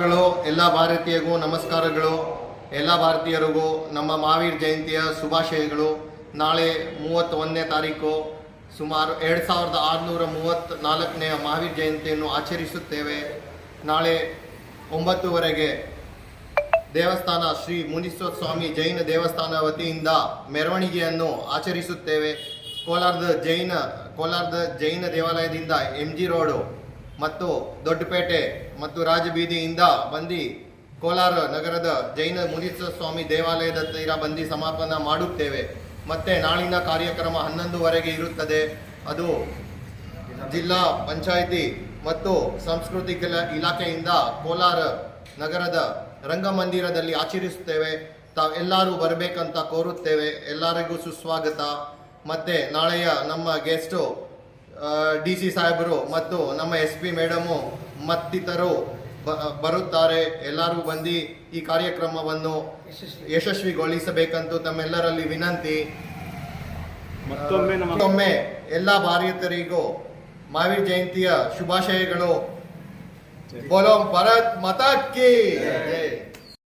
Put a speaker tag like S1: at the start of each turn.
S1: ಎಲ್ಲ ಭಾರತೀಯರಿಗೂ ನಮಸ್ಕಾರಗಳು. ಎಲ್ಲ ಭಾರತೀಯರಿಗೂ ನಮ್ಮ ಮಹಾವೀರ್ ಜಯಂತಿಯ ಶುಭಾಶಯಗಳು. ನಾಳೆ 31ನೇ ತಾರೀಕು ಸುಮಾರು 2634ನೇ ಮಹಾವೀರ್ ಜಯಂತಿಯನ್ನು ಆಚರಿಸುತ್ತೇವೆ. ನಾಳೆ 9 ದೇವಸ್ಥಾನ ಶ್ರೀ ಮುನೀಶ್ವರ ಸ್ವಾಮಿ ಜೈನ ದೇವಸ್ಥಾನ ವತಿಯಿಂದ ಮೆರವಣಿಗೆಯನ್ನು ಆಚರಿಸುತ್ತೇವೆ. ಕೋಲಾರದ ಜೈನ ದೇವಾಲಯದಿಂದ MG ರೋಡು ಮತ್ತು ದೊಡ್ಡಪೇಟೆ ಮತ್ತು ರಾಜಬೀದಿಯಿಂದ ಬಂದು ಕೋಲಾರ ನಗರದ ಜೈನ ಮುನೀಶ್ವರ ಸ್ವಾಮಿ ದೇವಾಲಯದ ತೀರ ಬಂದು ಸಮಾಪನ ಮಾಡುತ್ತೇವೆ. ಮತ್ತೆ ನಾಳಿನ ಕಾರ್ಯಕ್ರಮ 11 ಇರುತ್ತದೆ. ಅದು ಜಿಲ್ಲಾ ಪಂಚಾಯಿತಿ ಮತ್ತು ಸಾಂಸ್ಕೃತಿಕ ಇಲಾಖೆಯಿಂದ ಕೋಲಾರ ನಗರದ ರಂಗಮಂದಿರದಲ್ಲಿ ಆಚರಿಸುತ್ತೇವೆ. ತಾವೆಲ್ಲರೂ ಬರಬೇಕಂತ ಕೋರುತ್ತೇವೆ. ಎಲ್ಲರಿಗೂ ಸುಸ್ವಾಗತ. ಮತ್ತೆ ನಾಳೆಯ ನಮ್ಮ ಗೆಸ್ಟು DC ಸಾಹೇಬರು ಮತ್ತು ನಮ್ಮ SP ಮೇಡಮು ಮತ್ತಿತರರು ಬರುತ್ತಾರೆ. ಎಲ್ಲರೂ ಬಂದು ಈ ಕಾರ್ಯಕ್ರಮವನ್ನು ಯಶಸ್ವಿಗೊಳಿಸಬೇಕಂತೂ ತಮ್ಮೆಲ್ಲರಲ್ಲಿ ವಿನಂತಿ. ಮತ್ತೊಮ್ಮೆ ಎಲ್ಲ ಭಾರತೀಯರಿಗೂ ಮಹಾವೀರ್ ಜಯಂತಿಯ ಶುಭಾಶಯಗಳು. ಬೋಲೋ ಭಾರತ್ ಮಾತಾ ಕಿ ಜೈ.